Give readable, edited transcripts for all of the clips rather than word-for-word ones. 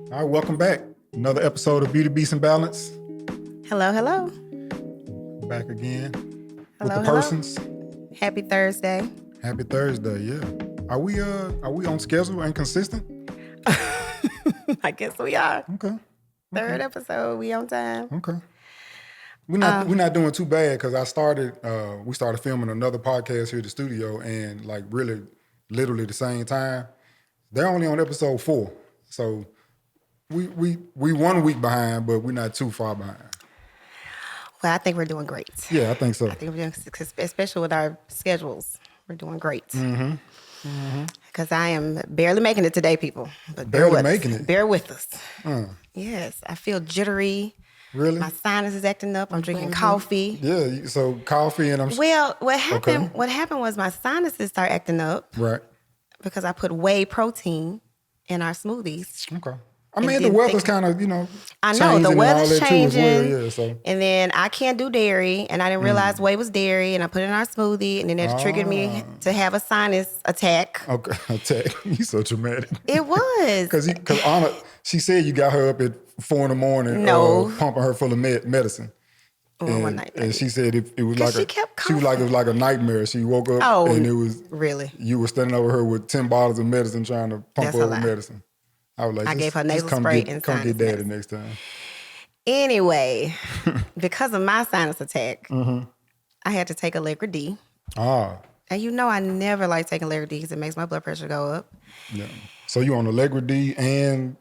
All right, welcome back. Another episode of Beauty Beats and Balance. Hello, hello. Back again Hello, with the hello. persons. Happy Thursday. Happy Thursday, yeah. Are we on schedule and consistent? I guess we are. Okay. Third episode, we on time. Okay. We're not doing too bad because we started filming another podcast here at the studio and like really literally the same time. They're only on episode 4. So we 1 week behind, but we're not too far behind. Well, I think we're doing great. Yeah, I think so. I think we're doing, especially with our schedules, we're doing great. Because I am barely making it today, people. But Barely making it? Bear with us. Yes, I feel jittery. Really? My sinus is acting up. I'm drinking coffee. Yeah, so coffee and Well, what happened was my sinuses start acting up Right. because I put whey protein in our smoothies. Okay. I mean, the weather's kind of, I know the weather's changing, yeah, so. And then I can't do dairy, and I didn't realize whey was dairy, and I put it in our smoothie, and then that triggered me to have a sinus attack. Okay, attack. You so dramatic. It was Because Anna, she said you got her up at 4 a.m. No. Pumping her full of medicine. One night. And she said it was like she kept she was like it was like a nightmare. She woke up and it was really. You were standing over her with 10 bottles of medicine trying to pump her with medicine. I was like, I gave her nasal come spray get, and come sinus get daddy medicine. next time. Anyway, because of my sinus attack, I had to take Allegra D. Ah, And I never like taking Allegra D because it makes my blood pressure go up. yeah. So you on Allegra D and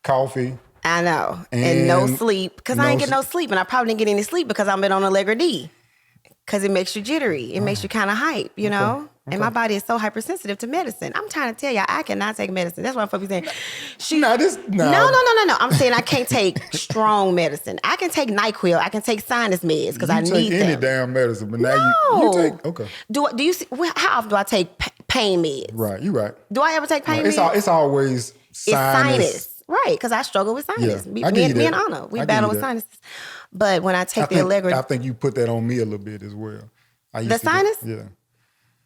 coffee? I know. And no sleep. Because I ain't get no sleep. And I probably didn't get any sleep because I've been on Allegra D. Because it makes you jittery. It makes you kind of hype, you know? And my body is so hypersensitive to medicine. I'm trying to tell y'all, I cannot take medicine. That's why I'm fucking saying. No. I'm saying I can't take strong medicine. I can take NyQuil. I can take sinus meds because I need them. You take any damn medicine, but now you take, okay. Do you see, how often do I take pain meds? Right, you're right. Do I ever take pain meds? It's always sinus. It's sinus. Right, because I struggle with sinus. Yeah, me and Anna, we battle with sinuses. But when I take the Allegra... I think you put that on me a little bit as well. The sinus? Yeah.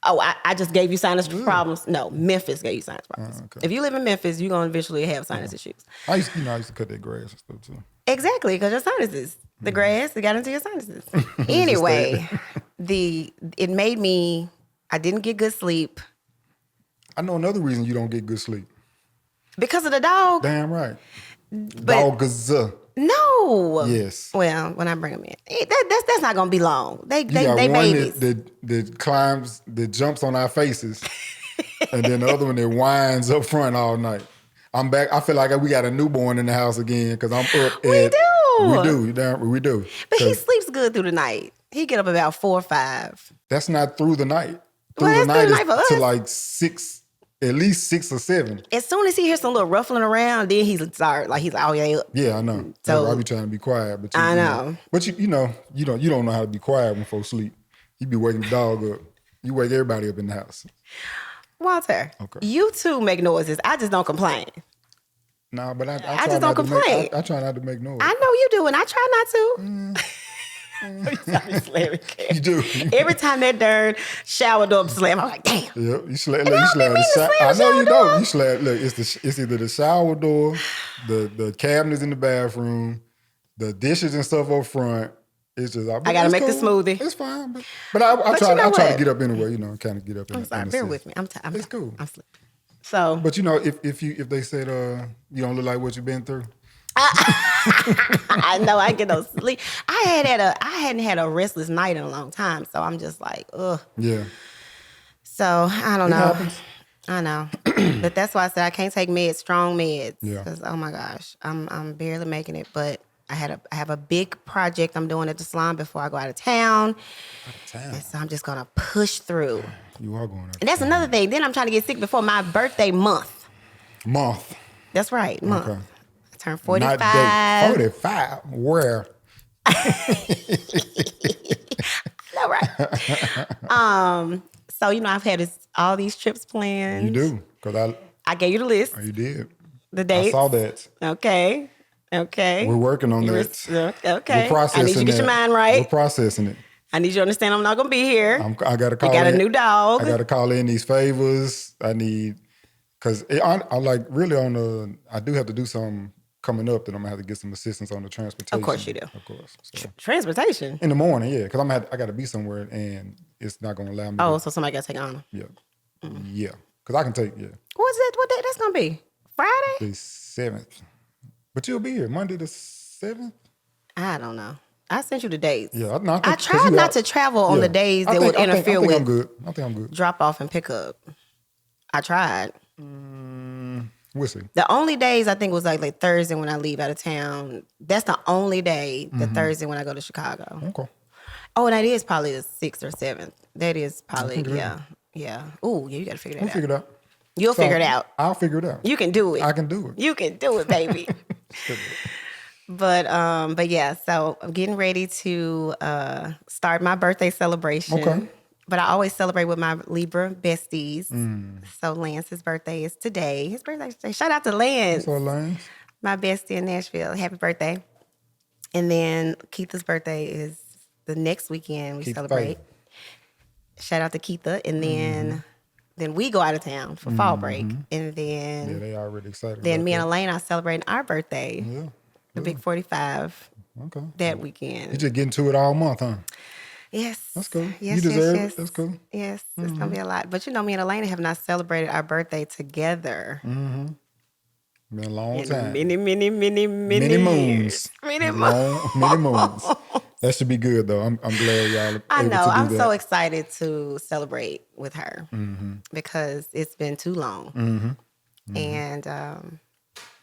Oh, I just gave you sinus problems? No, Memphis gave you sinus problems. Okay. If you live in Memphis, you're going to eventually have sinus issues. I used to cut that grass and stuff too. Exactly, because your sinuses. The grass, it got into your sinuses. Anyway, it made me... I didn't get good sleep. I know another reason you don't get good sleep. Because of the dog? Damn right. But, no. Yes. Well, when I bring them in, that's not gonna be long. They one babies. that climbs, that jumps on our faces, and then the other one that whines up front all night. I'm back. I feel like we got a newborn in the house again because I'm up. We do. But he sleeps good through the night. He get up about 4 or 5. That's not through the night. Well, that's through the night for us. To like 6. At least 6 or 7. As soon as he hears some little ruffling around, then he's sorry. Like he's like, oh yeah. Yeah, I know. So, I be trying to be quiet, but I know. But you don't know how to be quiet when folks sleep. You be waking the dog up. You wake everybody up in the house. Walter, okay. You too make noises. I just don't complain. Nah, but I just don't complain. I try not to make noise. I know you do, and I try not to. You do. Every time that darn shower door slam, I'm like, damn. Yep, you slam the shower. I know you don't. You slam. Look, it's either the shower door, the cabinets in the bathroom, the dishes and stuff up front. It's just I gotta make the smoothie. It's fine, but I try to get up anyway. Kind of get up. I'm sorry. Bear with me. It's cool. I'm sleeping. So, but if they said you don't look like what you've been through. I know I get no sleep. I hadn't had a restless night in a long time, so I'm just like, ugh. Yeah. So I don't know. Happens. I know, but that's why I said I can't take strong meds. Yeah. Because oh my gosh, I'm barely making it. But I have a big project I'm doing at the salon before I go out of town. And so I'm just gonna push through. You are going out. And that's another thing. Then I'm trying to get sick before my birthday month. That's right, month. Okay. Turn 45. Not 45? Where? No, right. So, I've had all these trips planned. You do. Because I gave you the list. Oh, you did. The dates. I saw that. Okay. We're working on that. Okay. We're processing I need you to get your mind right. We're processing it. I need you to understand I'm not going to be here. I got to call in. You got a new dog. I got to call in these favors. I need... Because I like really I do have to do some coming up, then I'm gonna have to get some assistance on the transportation. Of course you do. Of course. So. Transportation? In the morning, yeah, because I got to be somewhere, and it's not gonna allow me. So somebody got to take Anna. Yeah, yeah, because I can take What's that? What day that's gonna be? Friday? The 7th. But you'll be here Monday the 7th. I don't know. I sent you the dates. Yeah, I tried not to travel on the days that would interfere with. I'm good. I think I'm good. Drop off and pick up. I tried. We'll see. The only days I think was like Thursday when I leave out of town. That's the only day. The Thursday when I go to Chicago. Okay. Oh, and that is probably the 6th or 7th. That is probably yeah. Ooh, yeah. You got to figure that out. Figure it out. You'll figure it out. I'll figure it out. You can do it. I can do it. You can do it, baby. But yeah, so I'm getting ready to start my birthday celebration. Okay. But I always celebrate with my Libra besties. So Lance's birthday is today. His birthday is today. Shout out to Lance. What's up, Lance? My bestie in Nashville. Happy birthday. And then Keitha's birthday is the next weekend we celebrate. Shout out to Keitha. And then we go out of town for fall break. And then they already excited. Then me and Elaine are celebrating our birthday. Yeah. The big 45 that weekend. You just getting to it all month, huh? Yes. That's cool. Yes, you deserve yes. it. That's cool. Yes, it's going to be a lot. But me and Elena have not celebrated our birthday together. Been a long time. Many moons. Many moons. Many moons. That should be good, though. I'm glad y'all are able I know. to do I'm that. so excited to celebrate with her because it's been too long. And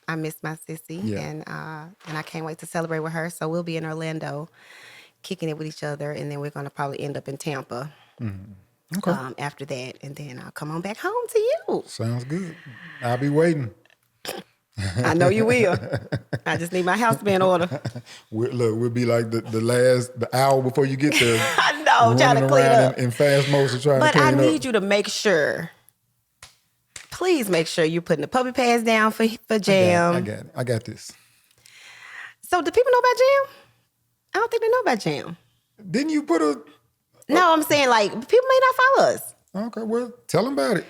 I miss my sissy, and I can't wait to celebrate with her. So we'll be in Orlando, kicking it with each other, and then we're going to probably end up in Tampa after that, and then I'll come on back home to you. Sounds good. I'll be waiting. I know you will. I just need my house to be in order. We'll be like the hour before you get there. I know, trying to clean up in fast motion, trying to clean up. But I need you to make sure. Please make sure you're putting the puppy pads down for Jam. I got it. I got this. So do people know about Jam? I don't think they know about Jam. Didn't you put a... No, I'm saying like people may not follow us. Okay, well, tell them about it.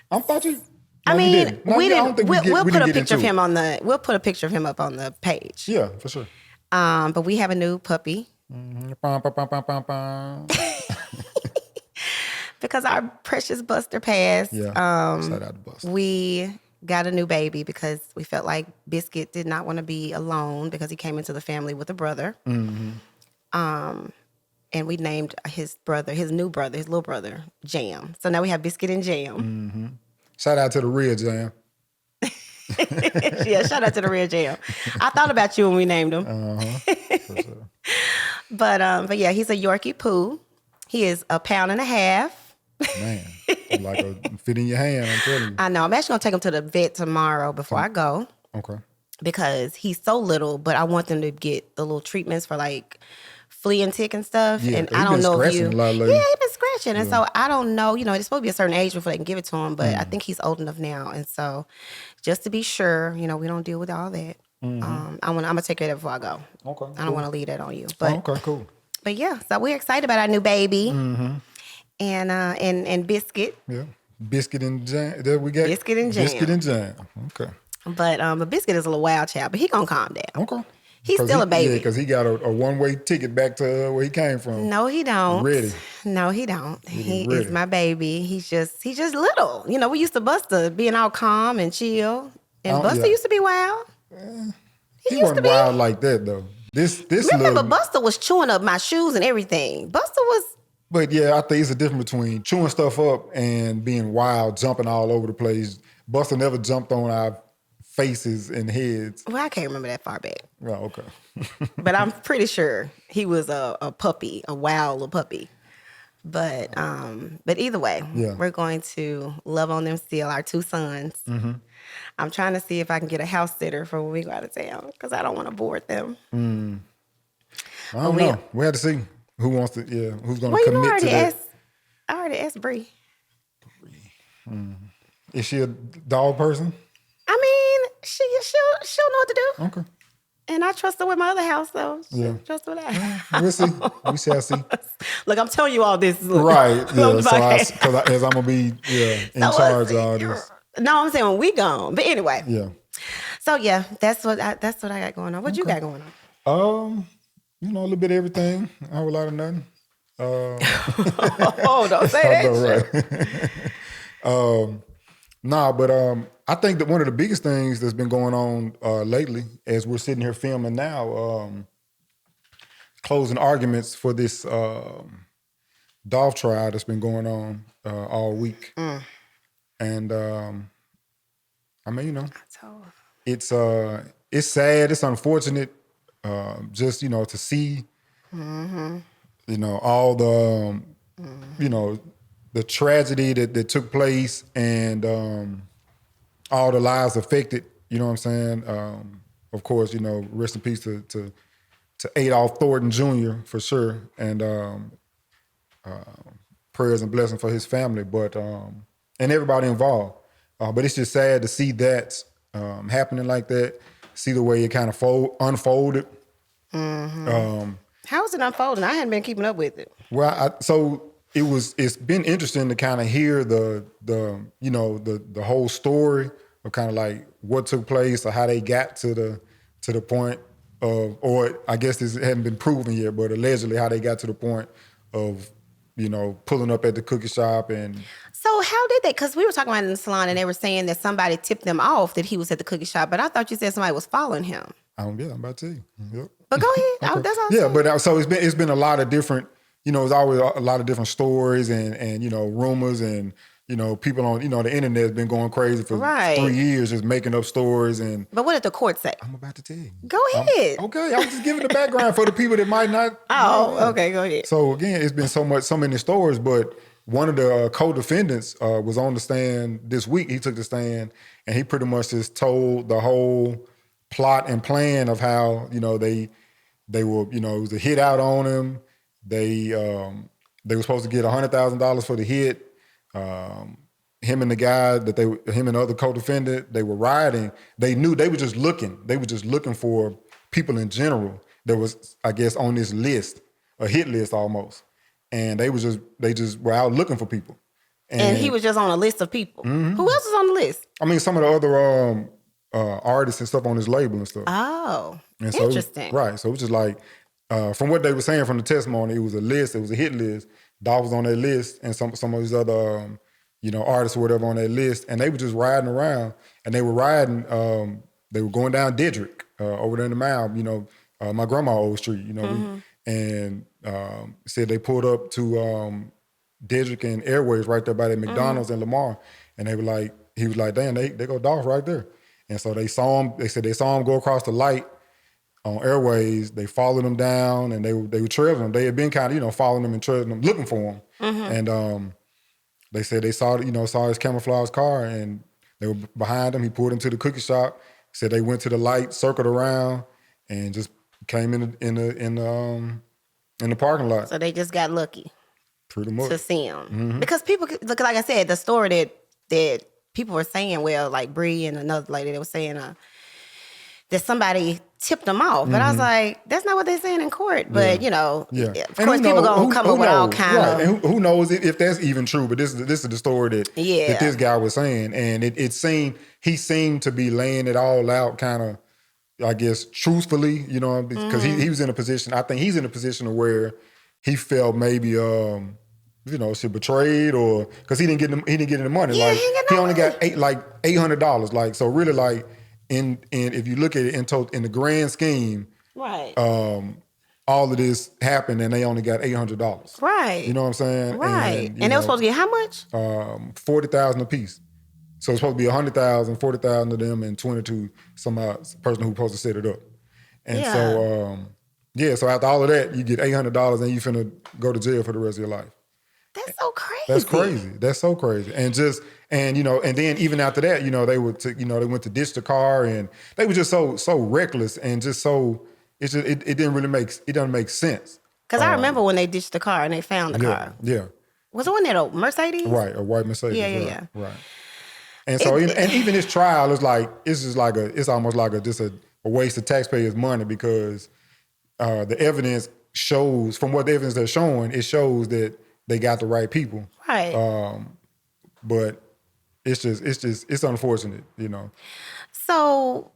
I thought you... No, I mean, we didn't. We'll put a picture of him on We'll put a picture of him up on the page. Yeah, for sure. But we have a new puppy. Because our precious Buster passed. Yeah. Shout out to Buster. We got a new baby because we felt like Biscuit did not want to be alone because he came into the family with a brother. And we named his little brother, Jam. So now we have Biscuit and Jam. Shout out to the real Jam. Yeah, shout out to the real Jam. I thought about you when we named him. For sure. But yeah, he's a Yorkie Poo. He is 1.5 pounds. Man, like a fit in your hand, I'm telling you. I know. I'm actually going to take him to the vet tomorrow before I go. Okay. Because he's so little, but I want them to get the little treatments for like flea and tick and stuff. Yeah, and I don't know if you... he's been scratching. And so I don't know, it's supposed to be a certain age before they can give it to him, but I think he's old enough now. And so just to be sure, we don't deal with all that. I'm going to take care of that before I go. Okay. I don't want to leave that on you. But, okay, cool. But yeah, so we're excited about our new baby. And Biscuit. Yeah. Biscuit and Jam. There we got Biscuit and Jam. Biscuit and Jam. Okay. But Biscuit is a little wild child, but he gonna calm down. Okay. He's still a baby. Yeah, because he got a one-way ticket back to where he came from. No, he don't. Ready. No, he don't. He ready. is my baby. He's just little. We used to Buster being all calm and chill. And Buster used to be wild. He wasn't wild like that though. This Remember, Buster was chewing up my shoes and everything. Buster was... But yeah, I think it's a difference between chewing stuff up and being wild, jumping all over the place. Buster never jumped on our faces and heads. Well, I can't remember that far back. Oh, okay. But I'm pretty sure he was a puppy, a wild little puppy. But either way, we're going to love on them still, our 2 sons. I'm trying to see if I can get a house sitter for when we go out of town because I don't want to board them. I don't know. We have to see who wants to, who's going to commit to that. I already asked Bree. Is she a dog person? I mean, she'll know what to do. Okay. And I trust her with my other house, though. Trust her with that. We'll see. We shall see. Look, I'm telling you all this. Right. Yeah. So as I'm going to be in charge of all this. No, I'm saying when we gone. But anyway. Yeah. So yeah, that's what I got going on. What you got going on? A little bit of everything. A whole lot of nothing. Oh, don't say that. I know, right? But I think that one of the biggest things that's been going on lately, as we're sitting here filming now, closing arguments for this Dolph trial that's been going on all week. And I mean, it's sad, it's unfortunate, just to see, all the the tragedy that took place and all the lives affected. You know what I'm saying? Of course, rest in peace to Adolph Thornton Jr. for sure, and prayers and blessings for his family, but and everybody involved. But it's just sad to see that happening like that. See the way it kind of unfolded. How is it unfolding? I hadn't been keeping up with it. Well, it's been interesting to kind of hear the whole story of kind of like what took place or how they got to the point of, or I guess this hadn't been proven yet, but allegedly how they got to the point of pulling up at the cookie shop. And so how did they, because we were talking about it in the salon and they were saying that somebody tipped them off that he was at the cookie shop, but I thought you said somebody was following him. I'm about to tell you. Yep. But go ahead. Okay. That's all. Yeah, but so it's been a lot of different, there's always a lot of different stories and rumors and people on the internet has been going crazy for 3 years just making up stories. And but what did the court say? I'm about to tell you. Go ahead. Okay, I was just giving the background for the people that might not. Okay, go ahead. So again, it's been so many stories, but one of the co-defendants was on the stand this week. He took the stand and he pretty much just told the whole plot and plan of how they were it was a hit out on him. They were supposed to get $100,000 for the hit. Him and the guy him and the other co-defendant, they were riding. They knew they were just looking. They were just looking for people in general that was, I guess, on this list, a hit list almost. And they just were out looking for people. And he was just on a list of people. Mm-hmm. Who else was on the list? I mean, some of the other artists and stuff on his label and stuff. Oh, and interesting. Right. So it was just like, from what they were saying from the testimony, it was a list. It was a hit list. Dolph was on that list, and some of these other, artists or whatever on that list, and they were just riding around, and they were riding. They were going down Dedrick over there in the mile, my grandma's old street, and said they pulled up to Dedrick and Airways right there by the McDonald's and Lamar, and he was like, damn, they go Dolph right there, and so they saw him. They said they saw him go across the light on Airways. They followed him down and they were trailing him. They had been kind of, following him and trailing him, looking for him. Mm-hmm. And they said they saw his camouflage car and they were behind him. He pulled into the cookie shop. Said they went to the light, circled around, and just came in the parking lot. So they just got lucky. Pretty much. To see him. Mm-hmm. Because people, look, like I said, the story that people were saying, well, like Bree and another lady, they were saying that somebody tipped them off. But I was like, that's not what they're saying in court. But, of course, people going to come up with all kinds of... And who knows if that's even true. But this is the story that this guy was saying. And he seemed to be laying it all out kind of, I guess, truthfully, because he was in a position, I think he's in a position where he felt maybe... she betrayed or because he didn't get any money. Yeah, like he only got $800. Like so, really, like in if you look at it in the grand scheme, right? All of this happened and they only got $800. Right. You know what I'm saying? Right. And they were supposed to get how much? $40,000 a piece. So it's supposed to be $100,000, $40,000 to them, and $20,000 to some person who's supposed to set it up. And so so after all of that, you get $800 and you finna go to jail for the rest of your life. That's so crazy. That's crazy. That's so crazy. And then even after that, they went to ditch the car and they were just so reckless and just so it doesn't make sense. Because I remember when they ditched the car and they found the car. Yeah. Was it one that a Mercedes? Right, a white Mercedes. Yeah. Right. And so and even this trial is like it's almost like a waste of taxpayers' money because the evidence shows from what the evidence they're showing, it shows that they got the right people. Right. But it's unfortunate, So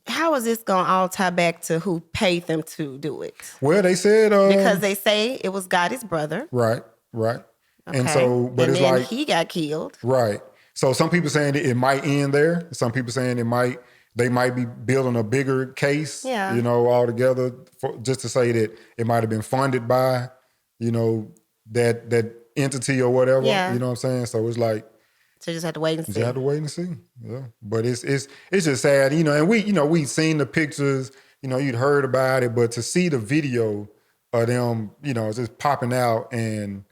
how is this going to all tie back to who paid them to do it? Well, they said because they say it was Gotti's brother. Right. Okay. And so, but and it's then like he got killed. Right. So some people saying it might end there. Some people saying they might be building a bigger case. Yeah. Altogether, just to say that it might have been funded by, that entity or whatever. Yeah. You know what I'm saying? So it's like. So you just have to wait and see. Just have to wait and see. Yeah. But it's just sad, and we seen the pictures, you'd heard about it, but to see the video of them, just popping out and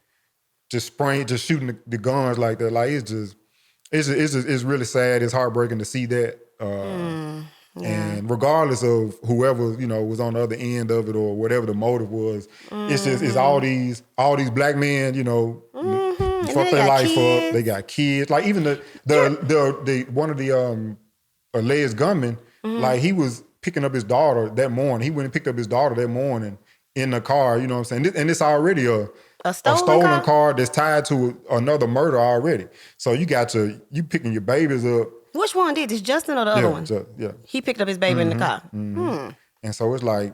just shooting the guns like that, like it's really sad. It's heartbreaking to see that. And regardless of whoever, was on the other end of it or whatever the motive was, it's all these black men, fuck their life up. They got kids. Like even the one of the alleged gunmen, like he was picking up his daughter that morning. He went and picked up his daughter that morning in the car. You know what I'm saying? And it's already a stolen car that's tied to another murder already. So you picking your babies up. Which one did this? Justin or the other one? Yeah. He picked up his baby in the car. And so it's like.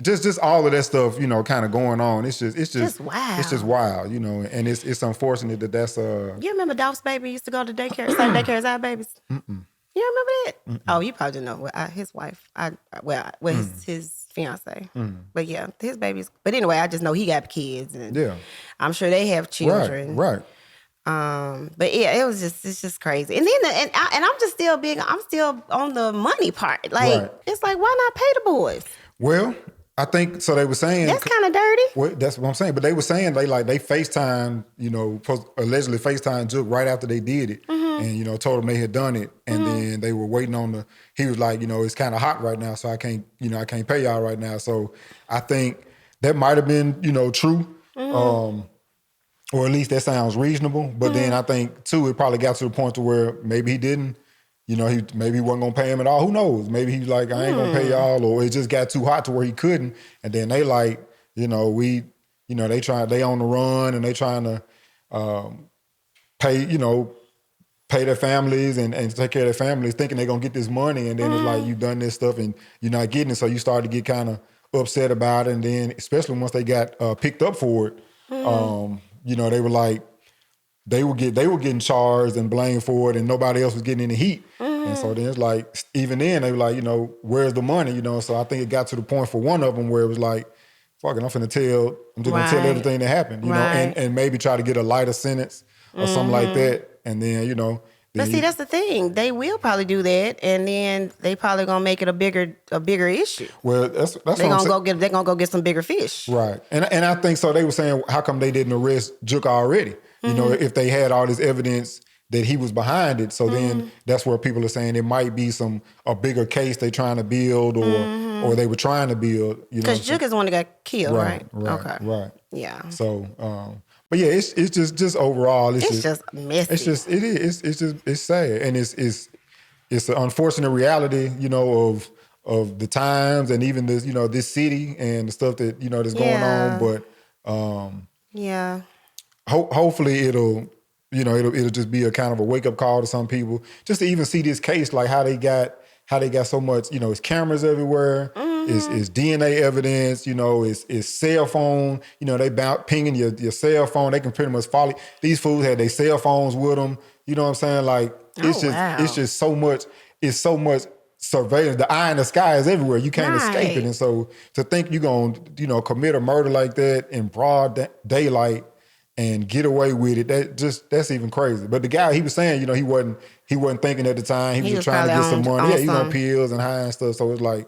Just all of that stuff, kind of going on. It's just wild. It's just wild, and it's unfortunate that's. You remember Dolph's baby used to go to daycare, same daycare as our babies? Mm-mm. You remember that? Mm-mm. Oh, you probably didn't know. His wife, his fiance. But yeah, his babies. But anyway, I just know he got kids, and I'm sure they have children. Right. But yeah, it's just crazy. And then I'm just still I'm still on the money part. Like it's like, why not pay the boys? Well. I think so. They were saying that's kind of dirty. Well, that's what I'm saying. But they were saying they FaceTime, allegedly FaceTime Juke right after they did it, and told him they had done it, and then they were waiting on he was like, it's kind of hot right now, so I can't pay y'all right now. So I think that might have been true, or at least that sounds reasonable. But then I think too, it probably got to the point to where maybe he didn't. Maybe he wasn't gonna pay him at all. Who knows? Maybe he's like, I ain't gonna pay y'all, or it just got too hot to where he couldn't. And then they like, they on the run and they trying to pay their families and take care of their families, thinking they're gonna get this money. And then it's like, you done this stuff and you're not getting it. So you start to get kind of upset about it. And then especially once they got picked up for it, they were like, they were getting charged and blamed for it, and nobody else was getting any heat. And so then it's like, even then they were like, where's the money? So I think it got to the point for one of them where it was like, fuck it, I'm just gonna tell everything that happened, and maybe try to get a lighter sentence or something like that. And then, But see, that's the thing. They will probably do that, and then they probably gonna make it a bigger issue. Well, that's they're gonna go get some bigger fish, right? And I think so. They were saying, how come they didn't arrest Juke already? If they had all this evidence that he was behind it. So then that's where people are saying it might be a bigger case they trying to build or they were trying to build. Because Juke is the one that got killed, right? Okay. Right. Yeah. So, but yeah, it's just overall, it's just messy. It's sad, and it's an unfortunate reality, of the times and even this, this city and the stuff that that's going on. But hopefully it'll just be a kind of a wake up call to some people, just to even see this case, like how they got so much, it's cameras everywhere, it's DNA evidence, it's cell phone, they pinging your cell phone. They can pretty much follow. These fools had their cell phones with them. You know what I'm saying? Like it's just so much. It's so much surveillance. The eye in the sky is everywhere. You can't escape it. And so to think you're gonna commit a murder like that in broad daylight and get away with it, that's even crazy. But the guy, he was saying, he wasn't thinking at the time. He was just trying to get some money. Yeah, he was on pills and high and stuff. So it's like,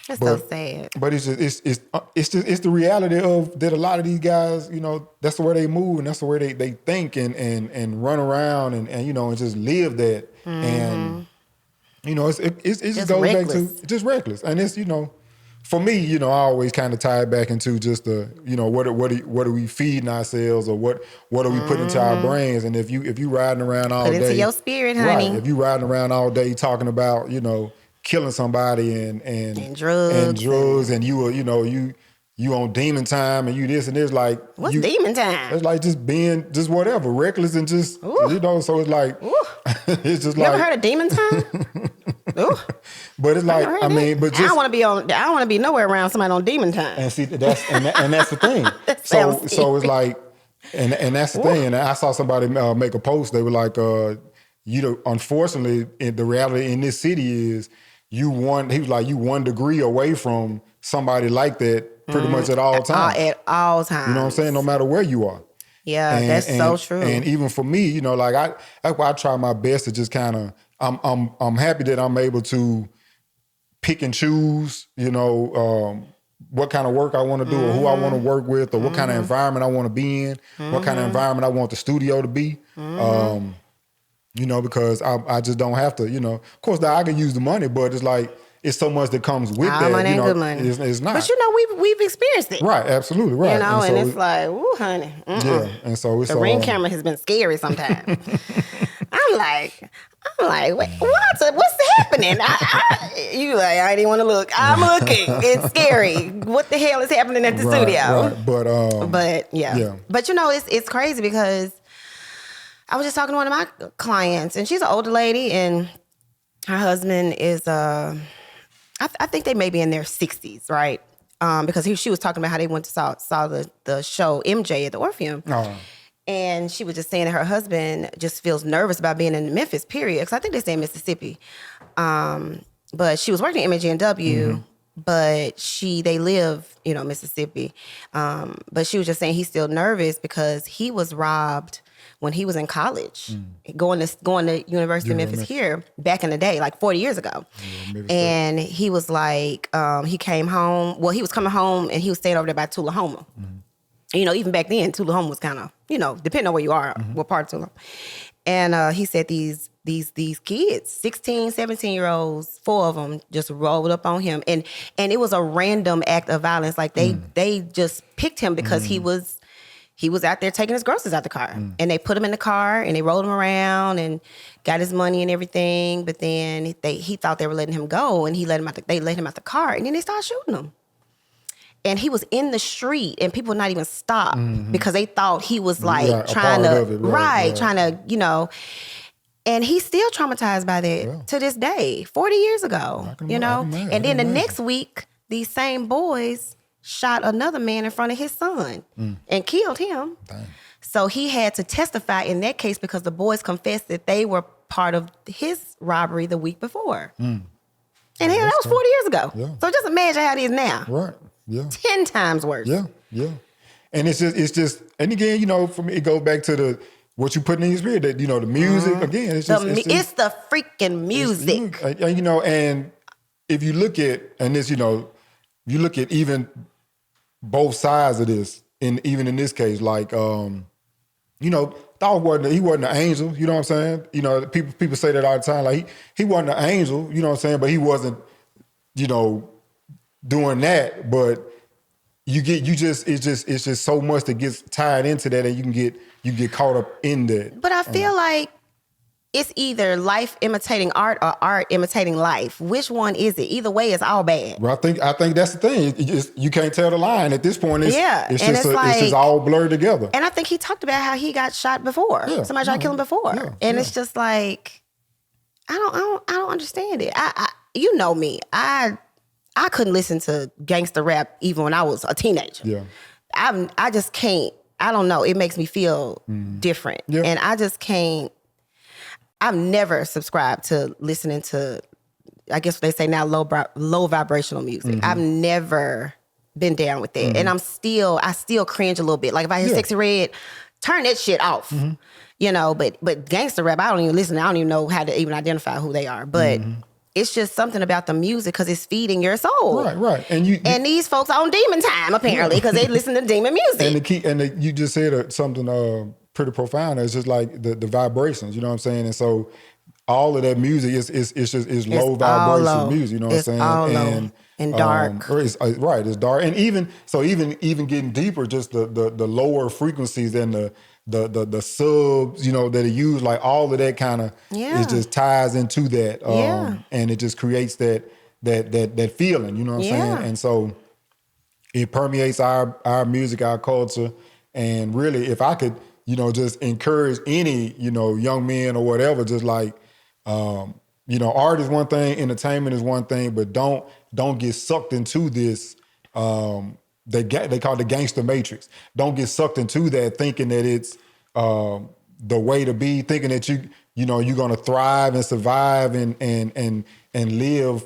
that's so sad. But it's the reality of that. A lot of these guys, that's the way they move and that's the way they think and run around and just live that. And it just goes back to just reckless. And it's for me, I always kind of tie it back into just the, what are we feeding ourselves, or what are we putting into our brains? And if you riding around all day, put into your spirit, honey. Right, if you riding around all day talking about, killing somebody and drugs and you on demon time and you this and this, like what's demon time? It's like just being just whatever, reckless and just so it's like it's just you like, ever heard of demon time? But it's like, I mean, but just I don't want to be nowhere around somebody on demon time. And see, that's the thing. so it's like, and that's the thing. And I saw somebody make a post. They were like, unfortunately, the reality in this city is he was like, you 1 degree away from somebody like that pretty much at all times. At all times. You know what I'm saying? No matter where you are. Yeah, that's so true. And even for me, like that's why I try my best to just kind of, I'm happy that I'm able to pick and choose, what kind of work I want to do or who I want to work with or what kind of environment I want to be in, what kind of environment I want the studio to be. Because I just don't have to, of course I can use the money, but it's like, it's so much that comes with that. Money ain't good money. It's not. But we've experienced it. Right, absolutely, right. And it's like, ooh, honey. Yeah, and so it's... The Ring camera has been scary sometimes. I'm like, what's happening? I didn't want to look. I'm looking. It's scary. What the hell is happening at the studio? Right. But yeah. But it's crazy because I was just talking to one of my clients, and she's an older lady, and her husband is I think they may be in their 60s, right? Because she was talking about how they went to saw the show MJ at the Orpheum. Oh. And she was just saying that her husband just feels nervous about being in Memphis, period. Because I think they stay in Mississippi. But she was working at MJGW, but they live, Mississippi. But she was just saying he's still nervous because he was robbed when he was in college, going to University of Memphis here back in the day, like 40 years ago. And he was like, he came home. Well, he was coming home and he was staying over there by Tullahoma. Even back then, Tullahoma was kind of, depending on where you are, what part of Tullahoma. And he said these kids, 16, 17-year-olds, 4 of them just rolled up on him. And it was a random act of violence. Like they just picked him because he was out there taking his groceries out the car. And they put him in the car and they rolled him around and got his money and everything. But then he thought they were letting him go, and they let him out the car, and then they started shooting him. And he was in the street and people would not even stop because they thought he was like trying to, and he's still traumatized by that to this day, 40 years ago, And then the next week, these same boys shot another man in front of his son and killed him. Dang. So he had to testify in that case because the boys confessed that they were part of his robbery the week before. And that was 40 years ago. Yeah. So just imagine how it is now. Right. Yeah. 10 times worse. Yeah. Yeah. And it's just, and again, for me, it goes back to what you put in your spirit, that, the music, again, it's just. It's the freaking music. And if you look at, and this, you look at even both sides of this, even in this case, like, Dolph he wasn't an angel, you know what I'm saying? People say that all the time, like he wasn't an angel, you know what I'm saying? But he wasn't, doing that. But it's just so much that gets tied into that, and you get caught up in that. But I feel like it's either life imitating art or art imitating life. Which one is it? Either way, it's all bad. Well, I think that's the thing. You can't tell the line at this point. It's just all blurred together. And I think he talked about how he got shot before. Yeah, somebody tried to kill him before, it's just like I don't understand it. You know me. I couldn't listen to gangster rap even when I was a teenager. Yeah, I just can't. I don't know. It makes me feel different, and I just can't. I've never subscribed to listening to, I guess what they say now, low vibrational music. I've never been down with that. And I still cringe a little bit. Like if I hear Sexy Red, turn that shit off. But gangster rap, I don't even listen. I don't even know how to even identify who they are. But it's just something about the music because it's feeding your soul. Right. And these folks on demon time apparently because they listen to demon music. And you just said something pretty profound. It's just like the vibrations, you know what I'm saying? And so all of that music is low vibration music, you know what I'm saying? All low and dark. It's dark. And even getting deeper, just the lower frequencies and the subs, that are used, like all of that kind of it just ties into that. And it just creates that feeling, you know what I'm saying? And so it permeates our music, our culture. And really, if I could, just encourage any, young men or whatever, just like, art is one thing, entertainment is one thing, but don't get sucked into this. They call it the gangster matrix. Don't get sucked into that, thinking that it's the way to be, thinking that you're gonna thrive and survive and live,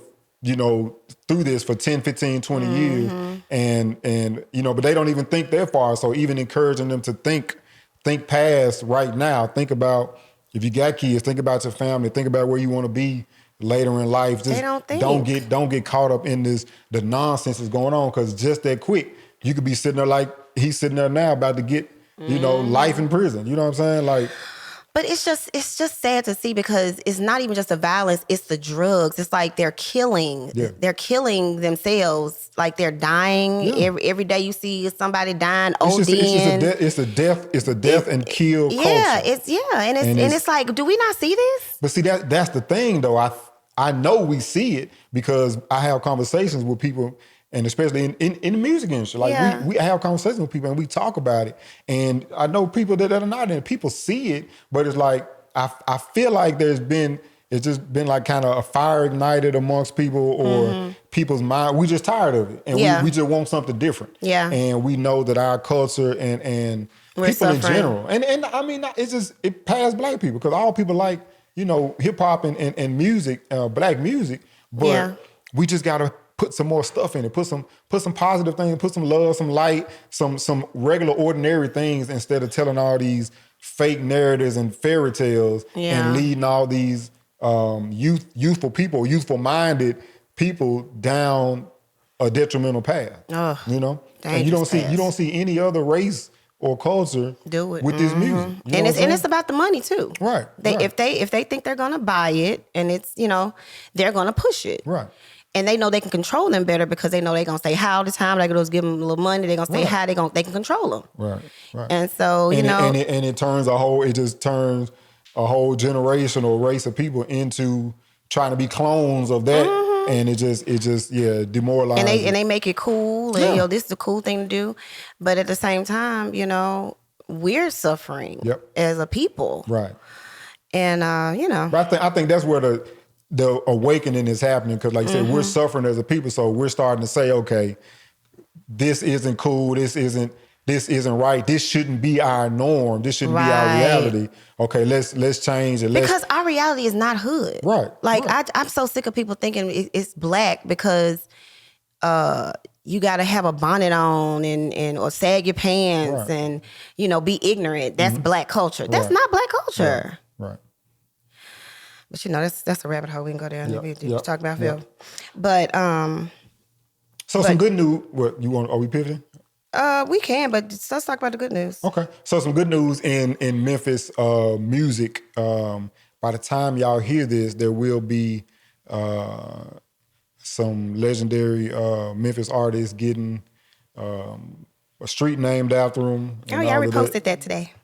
through this for 10, 15, 20 years. And but they don't even think that far. So even encouraging them to think past right now, think about, if you got kids, think about your family, think about where you want to be later in life. Just don't get caught up in the nonsense that's going on, because just that quick, you could be sitting there like he's sitting there now about to get, life in prison. You know what I'm saying? Like, but it's just sad to see, because it's not even just the violence, it's the drugs. It's like they're killing themselves. Like they're dying. Yeah. Every day you see somebody dying, ODing. It's a death and kill culture. And it's like, do we not see this? But see, that's the thing though. I know we see it because I have conversations with people, and especially in the music industry. Like we have conversations with people and we talk about it. And I know people that are not in it, people see it, but it's like, I feel like it's just been like kind of a fire ignited amongst people, or people's mind. We're just tired of it. And we just want something different. Yeah. And we know that our culture and people suffering in general. And I mean, it passed black people, because all people like, hip hop and music, black music, but we just gotta put some more stuff in it, put some positive things, put some love, some light, some regular ordinary things, instead of telling all these fake narratives and fairy tales and leading all these youthful minded people down a detrimental path. And you don't see any other race or culture do it with this music. And it's about the money too. Right. If they think they're gonna buy it, and it's, they're gonna push it. Right. And they know they can control them better, because they know they're gonna say hi all the time. They're gonna give them a little money. They're gonna say hi. They can control them. Right. And so it turns a whole generation or race of people into trying to be clones of that. And it just demoralizes. And they make it cool, and this is a cool thing to do. But at the same time, we're suffering as a people. Right. And But I think that's where the awakening is happening, because like you said, we're suffering as a people, so we're starting to say, okay, this isn't cool, this isn't right, this shouldn't be our norm, this shouldn't be our reality. Okay, let's change it. Because our reality is not hood. Right. Like I'm so sick of people thinking it's black because you got to have a bonnet on and or sag your pants and be ignorant. That's black culture. That's not black culture. Right. But that's a rabbit hole we can go down. Talk about film. But some good news. What you want? Are we pivoting? We can, but let's talk about the good news. Okay. So some good news in Memphis music. By the time y'all hear this, there will be some legendary Memphis artists getting a street named after them. Oh yeah, I reposted that today.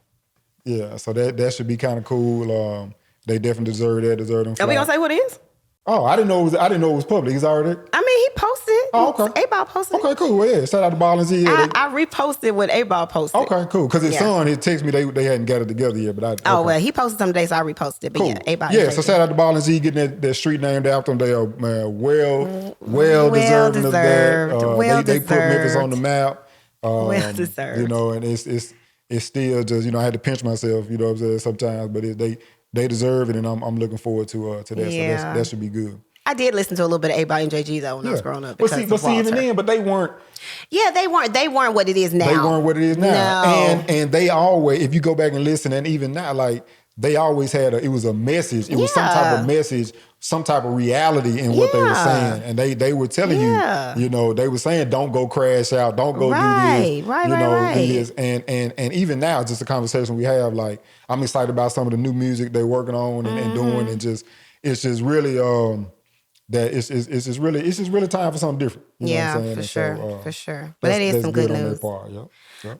Yeah, so that should be kind of cool. They definitely deserve them. Are we gonna say what it is? Oh, I didn't know it was public. He's already. I mean, he posted. Oh, okay. A-Ball posted. Okay, cool. Well, yeah, shout out to Ball MJG. I reposted what A-Ball posted. Okay, cool. Because his son, he texted me they hadn't got it together yet, but well, he posted some days, so I reposted. But cool. A-Ball. Yeah, so shout out to Ball MJG getting that street named after him. They are well deserving of that. They put Memphis on the map. Well deserved. And it's still just I had to pinch myself. You know what I'm saying? Sometimes, but they deserve it, and I'm looking forward to that. Yeah. So that should be good. I did listen to a little bit of Ball MJG though when I was growing up. But see, even then, but they weren't. Yeah, they weren't what it is now. They weren't what it is now. No. And they always, if you go back and listen, and even now, like they always had it was a message. It was some type of message, some type of reality in what they were saying. And they were telling you, they were saying, don't go crash out, don't go do this. Right. Do this. And even now, it's just a conversation we have. Like, I'm excited about some of the new music they're working on and doing, and it's just really that it's just really time for something different. You know what I'm saying? For sure. But that is some good news. Yep.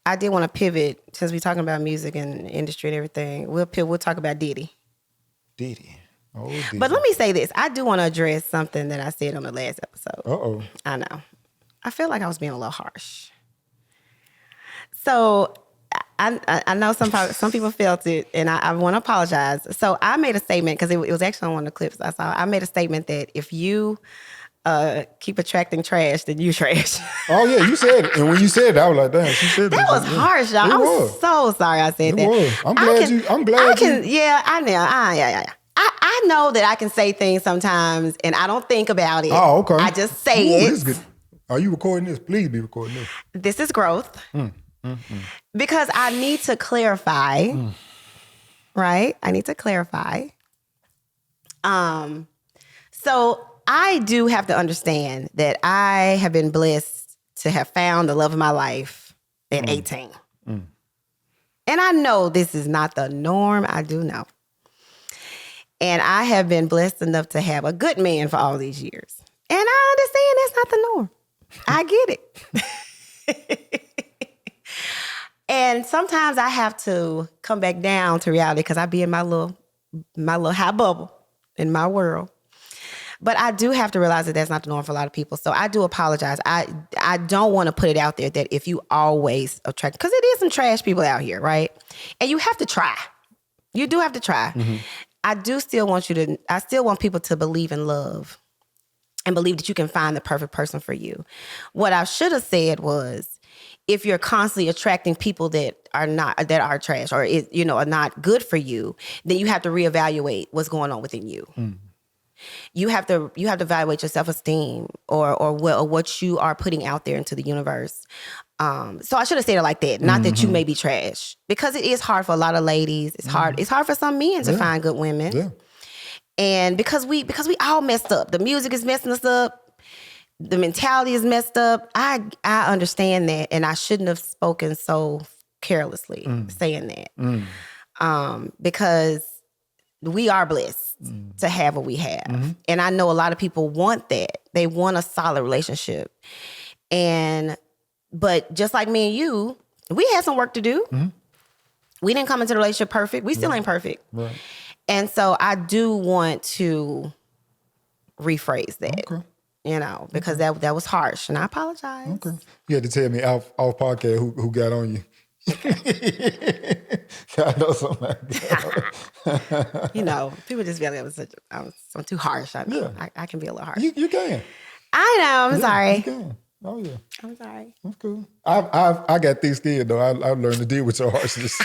I did want to pivot since we're talking about music and industry and everything. We'll talk about Diddy. Diddy. But let me say this. I do want to address something that I said on the last episode. I know. I feel like I was being a little harsh. So I know some people felt it, and I want to apologize. So I made a statement because it was actually on one of the clips I saw. I made a statement that if you keep attracting trash, then you trash. Oh yeah, you said it, and when you said it, I was like, damn, she said that was harsh, y'all. I'm so sorry I said that. It was. I'm glad you. Yeah, I know. Yeah. I know that I can say things sometimes, and I don't think about it. Oh, okay. I just say it. This is good. Are you recording this? Please be recording this. This is growth. Because I need to clarify, right? I need to clarify. So I do have to understand that I have been blessed to have found the love of my life at 18. And I know this is not the norm. I do know. And I have been blessed enough to have a good man for all these years. And I understand that's not the norm. I get it. And sometimes I have to come back down to reality because I be in my little high bubble in my world. But I do have to realize that that's not the norm for a lot of people. So I do apologize. I don't want to put it out there that if you always attract, because it is some trash people out here, right? And you have to try. You do have to try. I still want people to believe in love and believe that you can find the perfect person for you. What I should have said was, if you're constantly attracting people that are trash or are not good for you, then you have to reevaluate what's going on within you. You have to evaluate your self-esteem or what you are putting out there into the universe. So I should have said it like that. Not that you may be trash, because it is hard for a lot of ladies. It's hard. It's hard for some men to find good women. Yeah. And because we all messed up. The music is messing us up. The mentality is messed up. I understand that, and I shouldn't have spoken so carelessly saying that. Because we are blessed to have what we have. And I know a lot of people want that. They want a solid relationship. But just like me and you, we had some work to do. We didn't come into the relationship perfect. We still ain't perfect. Right. And so I do want to rephrase that, because that was harsh, and I apologize. Okay. You had to tell me off podcast who got on you. I know something like that. People just feel like I'm too harsh. I can be a little harsh. You can. I know. I'm sorry. You can. Oh yeah. I'm sorry. That's cool. I got thick skin though. I've learned to deal with your harshness.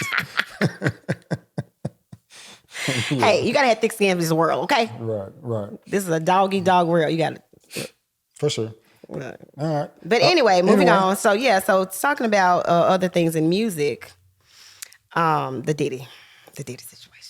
Hey, you gotta have thick skin in this world, okay? Right. This is a dog world. You gotta. For sure. All right. But anyway, moving on. So talking about other things in music, the Diddy situation.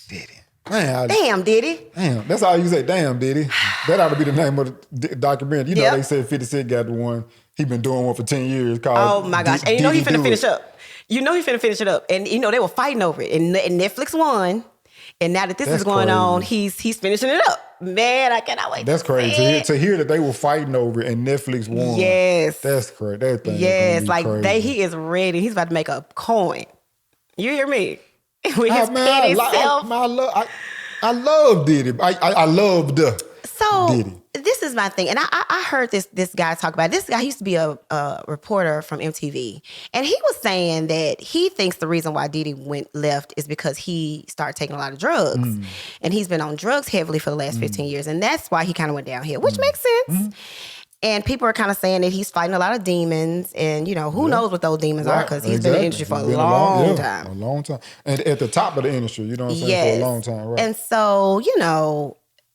Diddy. Man, damn, Diddy. Damn, that's all you say. Damn, Diddy. That ought to be the name of the documentary. They said 50 Cent got the one. He been doing one for 10 years called. Oh my gosh! And he finna finish up. He finna finish it up. And they were fighting over it. And Netflix won. And now that this is going on, he's finishing it up. Man, I cannot wait. That's crazy. To hear that they were fighting over it and Netflix won. Yes. That's crazy. That thing yes, is like crazy. He is ready. He's about to make a coin. You hear me? With his petty self. I love Diddy. I loved Diddy. This is my thing. And I heard this guy talk about it. This guy used to be a reporter from MTV. And he was saying that he thinks the reason why Diddy left is because he started taking a lot of drugs. And he's been on drugs heavily for the last 15 years. And that's why he kind of went downhill, which makes sense. And people are kind of saying that he's fighting a lot of demons. And, who knows what those demons are, because he's been in the industry for a long time. A long time. And at the top of the industry, you know what I'm saying, for a long time. Right. And so,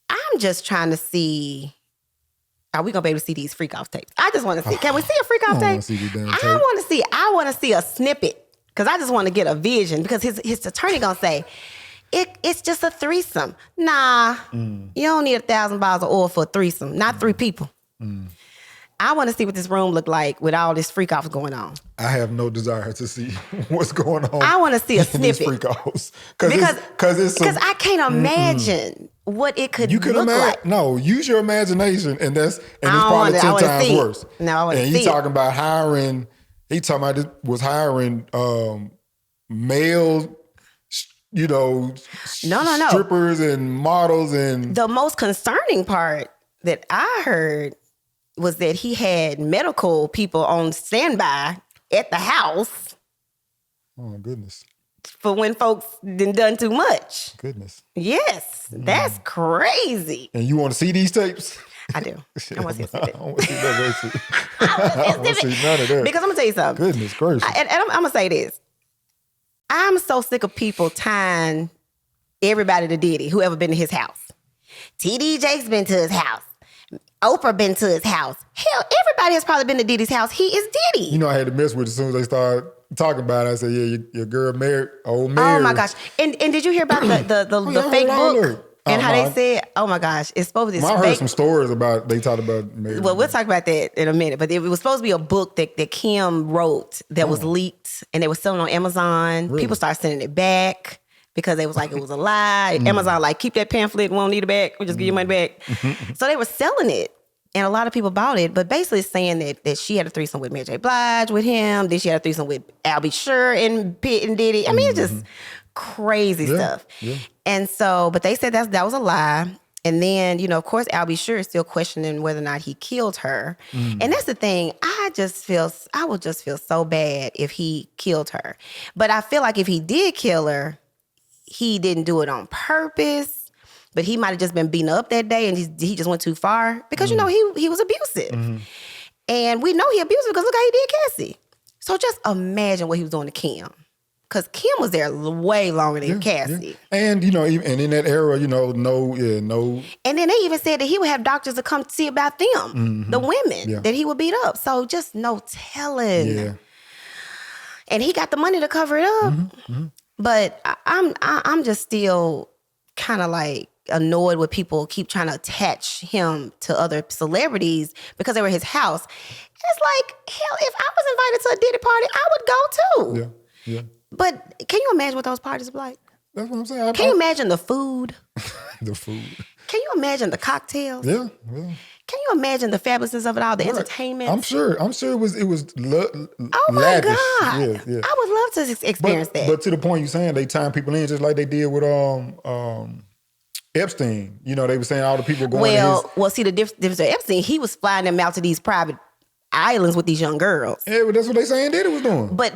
I'm just trying to see, are we going to be able to see these freak off tapes? I just want to see. Can we see a freak off tape? I want to see a snippet, because I just want to get a vision, because his attorney going to say, it's just a threesome. Nah, you don't need 1,000 bottles of oil for a threesome, not 3 people. I want to see what this room look like with all this freak offs going on. I have no desire to see what's going on. I want to see a snippet. Freak offs. Because I can't imagine what it could look like. No, use your imagination, and it's probably 10 times worse. No, I want to see it. And he's talking about hiring male, strippers and models. And the most concerning part that I heard was that he had medical people on standby at the house Oh, goodness. For when folks done too much. Goodness. Yes, that's crazy. And you want to see these tapes? I do. I want to see it. I want to see that. I want to see none of that. Because I'm going to tell you something. Goodness gracious. And I'm going to say this. I'm so sick of people tying everybody to Diddy, whoever been to his house. TD Jakes been to his house. Oprah been to his house. Hell, everybody has probably been to Diddy's house. He is Diddy. You know, I had to mess with it as soon as they started talking about it. I said, yeah, your girl married, old Mary. Oh my gosh. And did you hear about the fake book? And how they said, oh my gosh, it's supposed to be I heard some stories about, they talked about Mary. Well, we'll talk about that in a minute. But it was supposed to be a book that Kim wrote that was leaked and they were selling on Amazon. Really? People started sending it back because they was like, it was a lie. Amazon like, keep that pamphlet, we won't need it back. We'll just give you money back. So they were selling it. And a lot of people bought it, but basically saying that she had a threesome with Mary J. Blige with him. Then she had a threesome with Al B. Sure and Pitt and Diddy. I mean, it's just crazy stuff. Yeah. And so, but they said that was a lie. And then, you know, of course, Al B. Sure is still questioning whether or not he killed her. And that's the thing. I would just feel so bad if he killed her. But I feel like if he did kill her, he didn't do it on purpose. But he might have just been beaten up that day and he just went too far. Because, you know, he was abusive. And we know he abusive because look how he did Cassie. So just imagine what he was doing to Kim. Because Kim was there way longer than Cassie. Yeah. And, you know, and in that era, you know, no. And then they even said that he would have doctors to come see about them, the women that he would beat up. So just no telling. Yeah. And he got the money to cover it up. But I'm just still kind of like annoyed with people keep trying to attach him to other celebrities because they were his house. It's like, hell, if I was invited to a Diddy party, I would go too. Yeah. But can you imagine what those parties are like? That's what I'm saying. Can you imagine the food? The food. Can you imagine the cocktails? Yeah. Can you imagine the fabulousness of it all, the entertainment? I'm sure it was oh my lavish. God. Yeah. I would love to experience that. But to the point you're saying, they time people in just like they did with Epstein. You know, they were saying all the people going Well, see, the difference with Epstein, he was flying them out to these private islands with these young girls. Yeah, but that's what they saying Diddy was doing. But,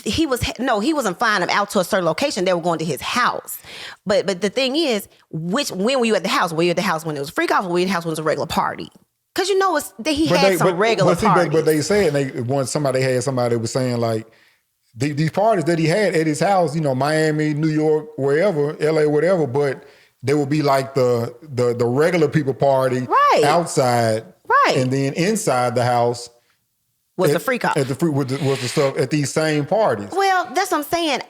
he wasn't flying them out to a certain location. They were going to his house. But the thing is, when were you at the house? Were you at the house when it was a freak off or were you at the house when it was a regular party? Because you know he had some regular parties. But they said once somebody was saying like, these parties that he had at his house, you know, Miami, New York, wherever, LA, whatever, but they would be like the regular people party outside. Right. And then inside the house was the freak off. Was the stuff at these same parties. Well, that's what I'm saying.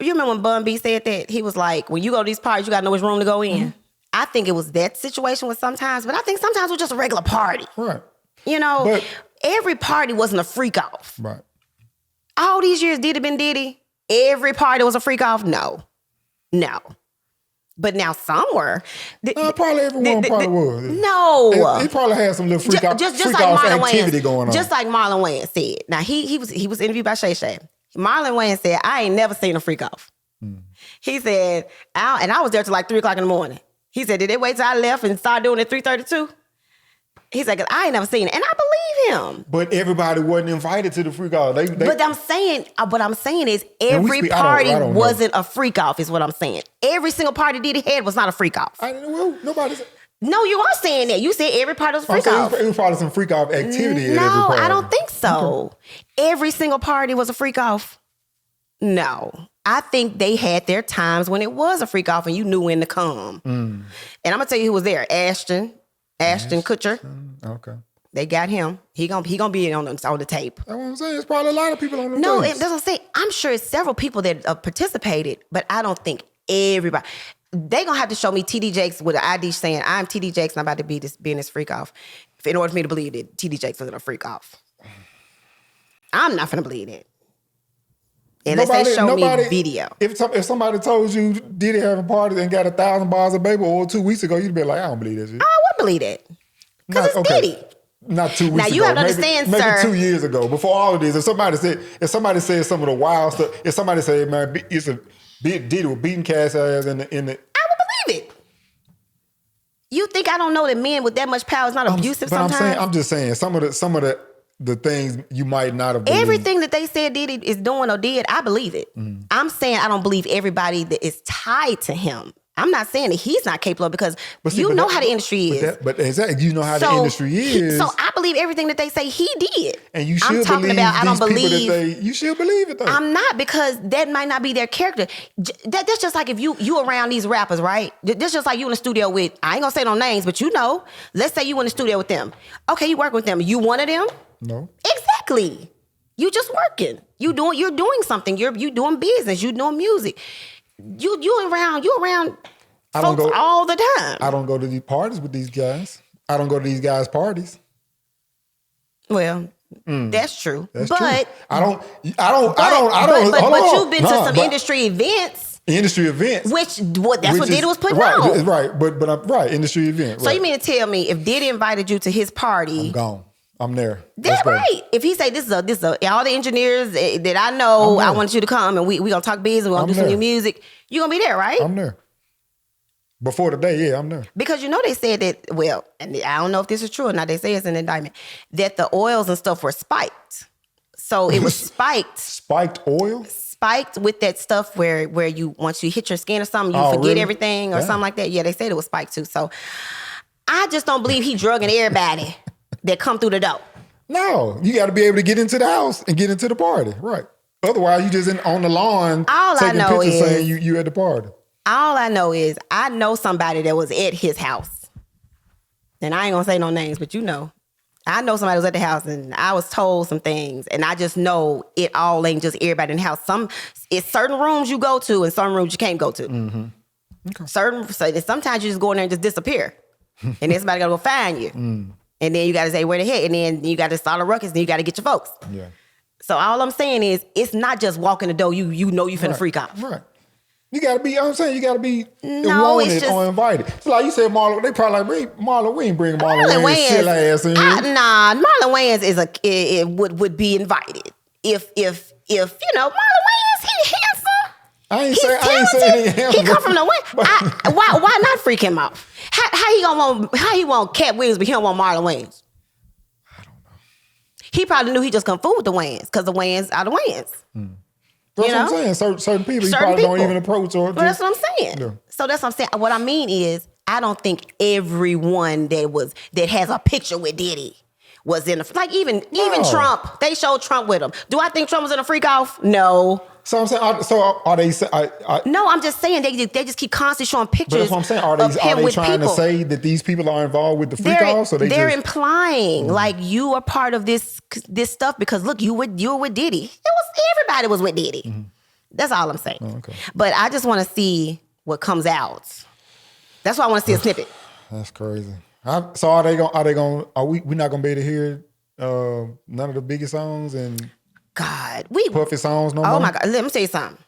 You remember when Bun B said that? He was like, when you go to these parties, you gotta know which room to go in. I think it was that situation with sometimes, but I think sometimes it was just a regular party. Right. You know, but every party wasn't a freak off. Right. All these years Diddy been Diddy, every party was a freak off? No. But now some were. Probably everyone probably was. No. He probably had some little freak off activity going on. Just like Marlon Wayans said. Now, he was interviewed by Shay Shay. Marlon Wayans said, I ain't never seen a freak off. He said, and I was there till like 3 o'clock in the morning. He said, did they wait till I left and start doing it at 3:32? He said, 'cause I ain't never seen it. And I believe him. But everybody wasn't invited to the freak off. What I'm saying is every party wasn't a freak off is what I'm saying. Every single party Diddy had was not a freak off. No, you are saying that. You said every party was a freak off. It was probably some freak off activity at every No, party. I don't think so. Every single party was a freak off. No. I think they had their times when it was a freak off and you knew when to come. And I'm going to tell you who was there. Ashton Kutcher. Okay. They got him. He gonna be on the tape. That's what I'm saying. There's probably a lot of people on the tape. No, that's what I'm saying. I'm sure it's several people that participated, but I don't think everybody. They gonna have to show me TD Jakes with an ID saying, I'm TD Jakes and I'm about to be in this freak off in order for me to believe that TD Jakes wasn't a freak off. I'm not gonna believe it. Unless they show me video. If somebody told you Diddy have a party and got 1,000 bars of baby oil 2 weeks ago, you'd be like, I don't believe that shit. I would believe that. Because it's Diddy. Not 2 weeks ago. Now you have to understand, sir. Maybe 2 years ago, before all of this, if somebody said some of the wild stuff, if somebody said, man, Diddy was beating Cass ass in the I would believe it. You think I don't know that men with that much power is not abusive sometimes? I'm just saying some of the the things you might not have believed. Everything that they said Diddy is doing or did, I believe it. I'm saying I don't believe everybody that is tied to him. I'm not saying that he's not capable of, because you know how the industry is. But exactly, you know how the industry is. So I believe everything that they say he did. And you should believe I don't believe. You should believe it though. I'm not, because that might not be their character. That's just like if you around these rappers, right? That's just like you in the studio with, I ain't gonna say no names, but you know, let's say you in the studio with them. Okay, you work with them. You one of them? No. Exactly. You just working. You're doing something. You doing business. You doing music. You around folks all the time. I don't go to these parties with these guys. I don't go to these guys' parties. Well, that's true. But true. I don't. But you've been to some industry events. Industry events. That's what Diddy was putting on. Right. But I'm right. Industry event. So you mean to tell me if Diddy invited you to his party, I'm gone. I'm there. That's right. If he say this is all the engineers that I know, I want you to come and we gonna talk business, we're gonna do some new music, you gonna be there, right? I'm there. Before the day, yeah, I'm there. Because you know they said that, well, and I don't know if this is true or not, they say it's an indictment, that the oils and stuff were spiked. So it was spiked. Spiked oil? Spiked with that stuff where you, once you hit your skin or something, you forget everything or something like that. Yeah, they said it was spiked too. So I just don't believe he drugging everybody that come through the door. No, you got to be able to get into the house and get into the party, right? Otherwise, you just on the lawn taking pictures saying you at the party. All I know is I know somebody that was at his house. And I ain't gonna say no names, but you know. I know somebody was at the house and I was told some things, and I just know it all ain't just everybody in the house. It's certain rooms you go to and some rooms you can't go to. Mm-hmm. Okay. So sometimes you just go in there and just disappear. And then somebody gotta go find you. And then you gotta say where the heck, and then you gotta start a ruckus, and then you gotta get your folks. Yeah. So all I'm saying is it's not just walking the door, you know you finna freak off. Right. You gotta be, I'm saying you gotta be wanted or invited. So like you said, Marlon, they probably like, Marlon, we ain't bring Marlon Wayans' silly ass in here. Nah, Marlon Wayans would be invited. If you know, Marlon Wayans, he handsome. I ain't saying he handsome. He come from the West. Why not freak him out? How he want Cat Williams, but he don't want Marlon Wayans? I don't know. He probably knew he just come fool with the Wayans, because the Wayans are the Wayans. That's what I'm saying. Certain people you probably don't even approach. Well, that's what I'm saying. Yeah. So that's what I'm saying. What I mean is, I don't think everyone that has a picture with Diddy was in even Trump. They showed Trump with him. Do I think Trump was in a freak off? No. So I'm saying, are they? No, I'm just saying they just keep constantly showing pictures. But that's what I'm saying. Are they trying to say that these people are involved with the freak off? So they're implying like you are part of this stuff because look, you were with Diddy. Everybody was with Diddy. Mm-hmm. That's all I'm saying. Oh, okay. But I just want to see what comes out. That's why I want to see a snippet. That's crazy. So are we not gonna be able to hear none of the biggest songs and Puffy songs no more? Oh my God! Let me tell you something.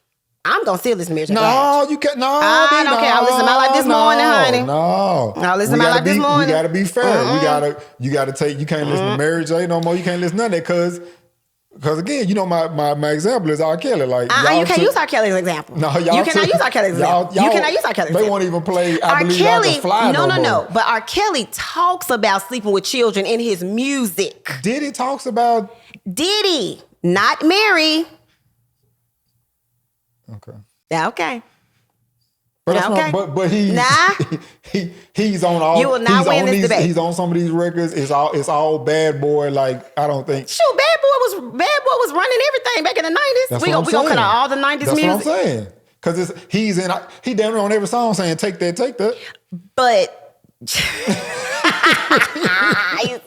I'm gonna steal this marriage. No, you can't. No, I don't care. I listen to my life this morning, honey. No, I listen to my life this morning. We gotta be fair. You gotta take. You can't listen to Mary J no more. You can't listen to none of that because again, you know my example is R. Kelly. Like you can't use R. Kelly as an example. No, you cannot use R. Kelly as an example. You cannot use R. Kelly as an example. They won't even play I Believe I Can Fly no more. But R. Kelly talks about sleeping with children in his music. Diddy talks about Diddy, not Mary. Okay. Yeah, okay. But that's not, but he's on all. You will not win this debate. He's on some of these records. It's all Bad Boy. Like I don't think. Shoot, Bad Boy was running everything back in the 90s. We gonna cut out all the 90s music. That's what I'm saying. Because he damn near on every song saying take that. But he's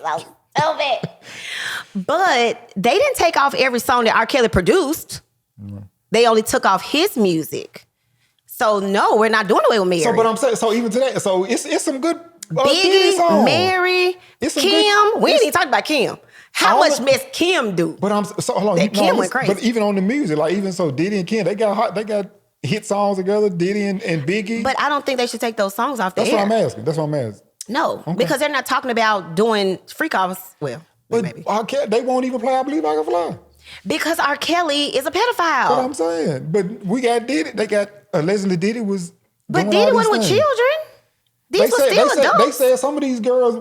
so stupid. But they didn't take off every song that R. Kelly produced. No. They only took off his music. So no, we're not doing away with Mary. So, but I'm saying, so even today, so it's some good Biggie, songs. Mary, Kim. We ain't even talked about Kim. How much Miss Kim do? But hold on. Kim went crazy. But even on the music, like even so, Diddy and Kim, they got hit songs together. Diddy and Biggie. But I don't think they should take those songs off the air. That's what I'm asking. No, because they're not talking about doing freak offs. Well, but maybe they won't even play I Believe I Can Fly. Because R. Kelly is a pedophile. What I'm saying. But we got Diddy. They got allegedly Diddy was. But Diddy wasn't with children. These were still adults. They said some of these girls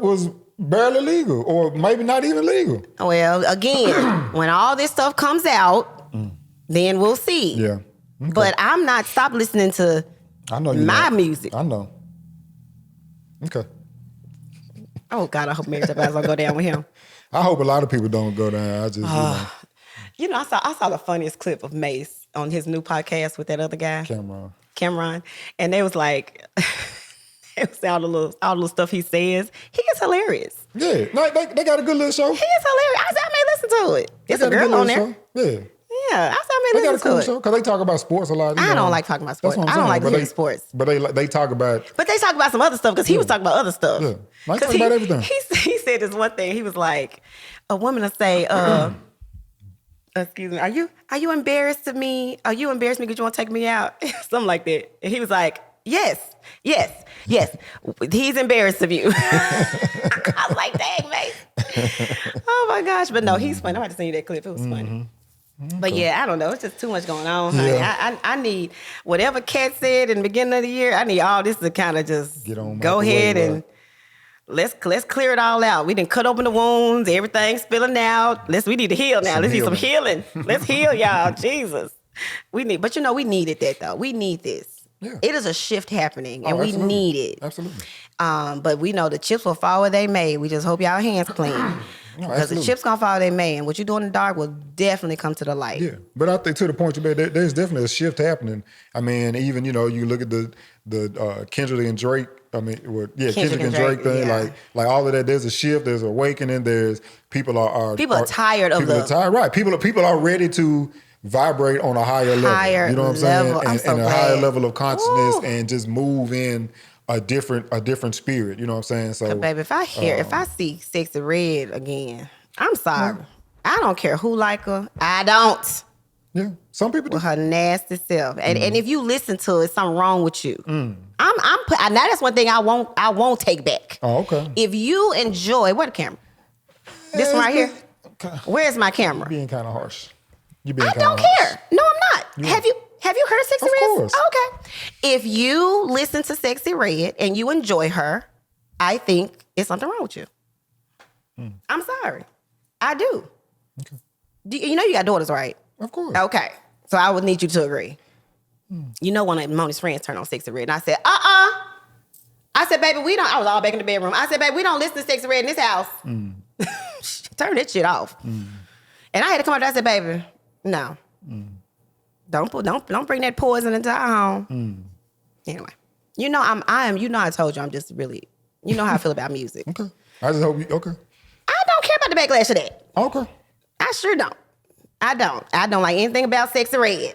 barely legal, or maybe not even legal. Well, again, when all this stuff comes out, then we'll see. Yeah. Okay. But I'm not stop listening to my music. I know. Okay. Oh God, I hope Mary J. Blige don't go down with him. I hope a lot of people don't go down. I just, I saw the funniest clip of Mace on his new podcast with that other guy, Cameron, and they was like, it was all the little stuff he says. He is hilarious. Yeah, no, they got a good little show. He is hilarious. I said I may listen to it. It's a girl on there. Show. Yeah. Yeah, I said I may listen to it. They got a cool show because they talk about sports a lot. I don't like talking about sports. I don't like hearing sports. But they talk about. But they talk about some other stuff because he was talking about other stuff. Yeah, they talk about everything. He said this one thing. He was like, a woman will say, excuse me, are you embarrassed of me? Are you embarrassed me because you want to take me out? Something like that. And he was like, yes. He's embarrassed of you. I was like, dang, mate. Oh my gosh. But no, he's funny. I had to send you that clip. It was funny. Okay. But yeah, I don't know. It's just too much going on, honey. Yeah. I need whatever Kat said in the beginning of the year. I need all this to kind of just go ahead and let's clear it all out. We didn't cut open the wounds. Everything's spilling out. We need to heal now. Let's need some healing. Let's heal, y'all. Jesus. We needed that though. We need this. Yeah. It is a shift happening, and we need it. Absolutely. But we know the chips will fall where they may. We just hope y'all hands clean. Because the chips gonna fall where they may, and what you do in the dark will definitely come to the light. Yeah, but I think to the point you made, there's definitely a shift happening. I mean, even you look at the Kendrick and Drake. I mean, Kendrick and Drake thing, like all of that. There's a shift. There's awakening. There's people are tired of people are tired. Right, people are ready to vibrate on a higher level. You know what I'm saying? And a higher level of consciousness, and just move in a different spirit. You know what I'm saying? So, baby, if I see Sexy Red again, I'm sorry. I don't care who like her. I don't. Yeah, some people do. With her nasty self, and if you listen to it, something wrong with you. Now that's one thing I won't take back. Oh, okay. If you enjoy, what a camera? This one right here. Where's my camera? You're being kind of harsh. I don't care. No, I'm not. Yeah. Have you heard Sexy Red? Of course. Oh, okay. If you listen to Sexy Red and you enjoy her, I think it's something wrong with you. I'm sorry. I do. Okay. You know you got daughters, right? Of course. Okay. So I would need you to agree. You know one of Moni's friends turned on Sexy Red, and I said, I said, baby, we don't. I was all back in the bedroom. I said, baby, we don't listen to Sexy Red in this house. Turn that shit off. And I had to come out there. I said, baby, no. Don't bring that poison into our home. Anyway, I told you I'm just really, you know how I feel about music. Okay. I just hope okay. I don't care about the backlash of that. Okay. I sure don't. I don't like anything about Sexy Red.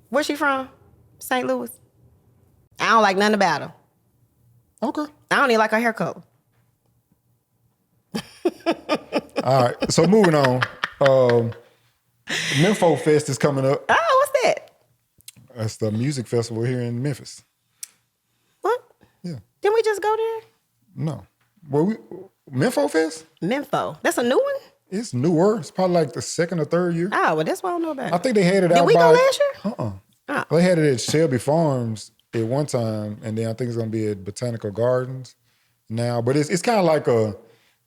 Where's she from? St. Louis. I don't like nothing about her. Okay. I don't even like her hair color. All right. So moving on. Mempho Fest is coming up. Oh, what's that? That's the music festival here in Memphis. What? Yeah. Didn't we just go there? No. Well, Mempho Fest? Mempho. That's a new one? It's newer. It's probably like the second or third year. Oh, well, that's what I don't know about. I think they had it out. Did we go last year? Oh. They had it at Shelby Farms at one time, and then I think it's going to be at Botanical Gardens now. But it's kind of like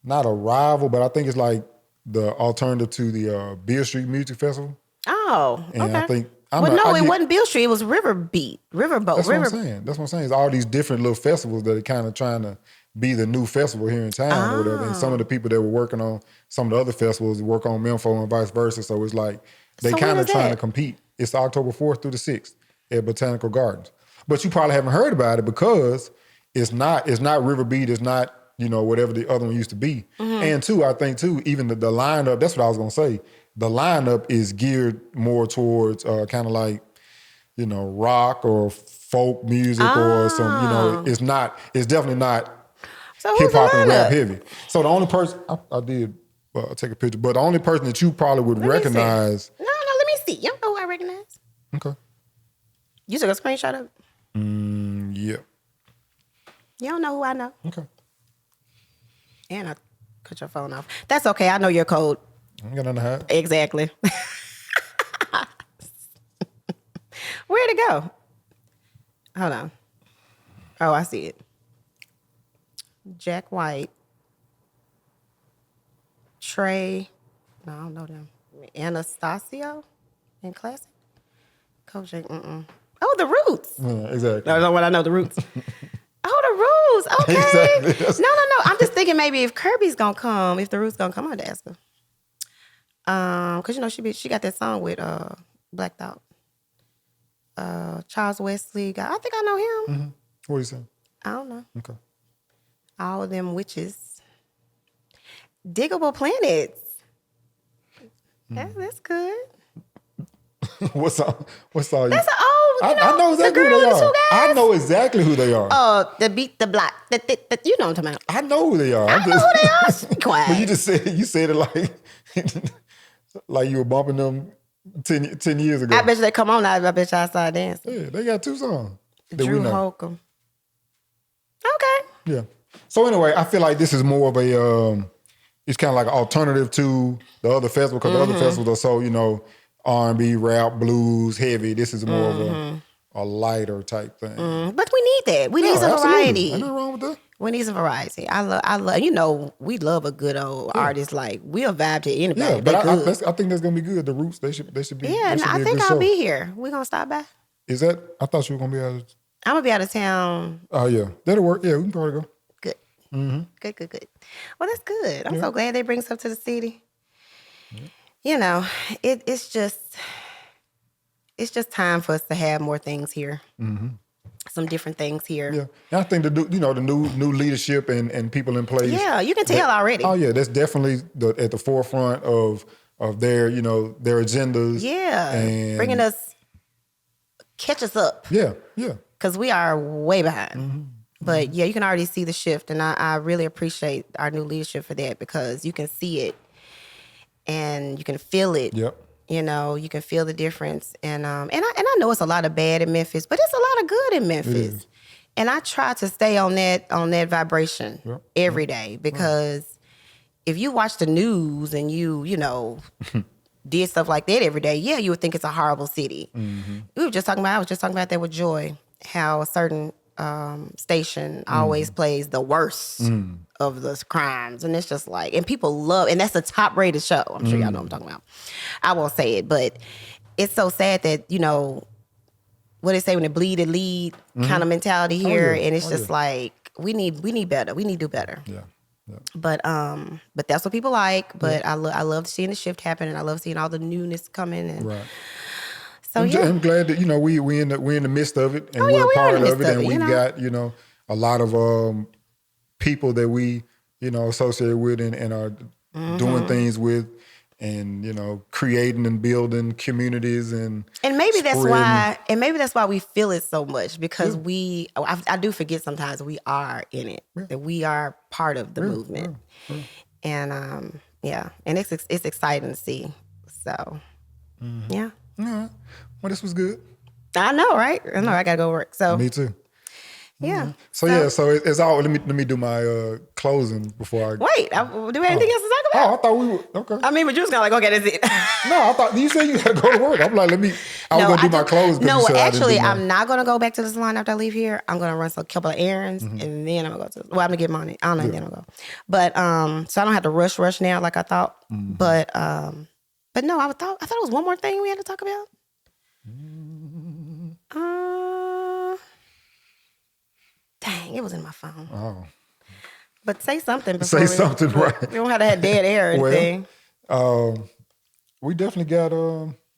not a rival, but I think it's like the alternative to the Beale Street Music Festival. Oh, and okay. I think it wasn't Beale Street. It was Riverboat. That's what I'm saying. It's all these different little festivals that are kind of trying to be the new festival here in town or whatever. And some of the people that were working on some of the other festivals work on Mempho and vice versa. So it's like they kind of trying to compete. It's October 4th through the 6th at Botanical Gardens. But you probably haven't heard about it because it's not Riverbeat. It's not, whatever the other one used to be. And two, I think too, even the lineup, that's what I was going to say. The lineup is geared more towards kind of like, rock or folk music or some, it's definitely not hip hop and rap heavy. So the only person, I did take a picture, but the only person that you probably would recognize. No, let me see. You don't know who I recognize. Okay. You took a screenshot of it? Yeah. You don't know who I know. Okay. And I cut your phone off. That's okay. I know your code. I ain't got nothing to hide. Exactly. Where'd it go? Hold on. Oh, I see it. Jack White. Trey. No, I don't know them. Anastasio in Classic. Coach. Oh, the Roots. Yeah, exactly. That's not what I know. The Roots. Oh, the Roots. Okay. Exactly. No. I'm just thinking maybe if Kirby's gonna come, if the Roots gonna come, I'd ask her. Cause she got that song with Black Thought. Charles Wesley. I think I know him. Mm-hmm. What are you saying? I don't know. Okay. All of them witches. Diggable Planets. That's good. What song? That's an old. I know exactly who they are. I know exactly who they are. The beat, the block. You know what I'm talking about. I know who they are. I know who they are. Be quiet. But you said it like you were bumping them 10 years ago. I bet you they come on now. I bet you I started dancing. Yeah, they got 2 songs. That Drew we know. Holcomb. Okay. Yeah. So anyway, I feel like this is more of a it's kind of like an alternative to the other festival because the other festivals are so R&B, rap, blues, heavy. This is more of a lighter type thing. But we need that. We need some variety. Ain't nothing wrong with that. We need some variety. I love. We love a good old artist. Like we'll vibe to anybody. Yeah, but I think that's gonna be good. The Roots, they should be. Yeah, and I think I'll be here. We gonna stop by. Is that? I thought you were gonna be out. I'm gonna be out of town. Oh yeah, that'll work. Yeah, we can probably go. Good. Good. Well, that's good. I'm so glad they bring stuff to the city. Yeah. It's just time for us to have more things here. Some different things here. Yeah, and I think the new leadership and people in place. Yeah, you can tell already. Oh yeah, that's definitely at the forefront of their their agendas. Yeah, and bringing us, catch us up. Yeah. Because we are way behind. But yeah, you can already see the shift, and I really appreciate our new leadership for that because you can see it and you can feel it. Yep. You can feel the difference, and I know it's a lot of bad in Memphis, but it's a lot of good in Memphis. And I try to stay on that vibration every day because if you watch the news and you did stuff like that every day, you would think it's a horrible city. I was just talking about that with Joy, how a certain station always plays the worst of the crimes, and it's just like, and people love, and that's a top rated show. I'm sure y'all know what I'm talking about. I won't say it, but it's so sad that what they say when it bleed it lead kind of mentality here, and it's just like we need better. We need to do better. Yeah. But that's what people like. But I love seeing the shift happen, and I love seeing all the newness coming. And right. So I'm glad that we in the midst of it, and we're a part of it, and we've got a lot of people that we associate with and are doing things with, and creating and building communities and maybe that's why we feel it so much because I do forget sometimes we are in it, that we are part of the movement, and and it's exciting to see. So yeah. Yeah. Well, this was good. I know, right? I know. I gotta go work. So me too. Yeah. So it's all. Let me do my closing before I wait. Do we have anything else to talk about? Oh, I thought we were okay. I mean, but you was kind of like, okay, that's it. No, I thought you said you had to go to work. I'm like, I was gonna do my closing. No, actually, I'm not gonna go back to the salon after I leave here. I'm gonna run a couple of errands and then I'm gonna go to. I'm gonna get money. I don't know. Then I'll go. But so I don't have to rush now like I thought. But no, I thought it was one more thing we had to talk about. Dang, it was in my phone. Oh. But say something before Say something, right. We don't have to have dead air or anything. We definitely got,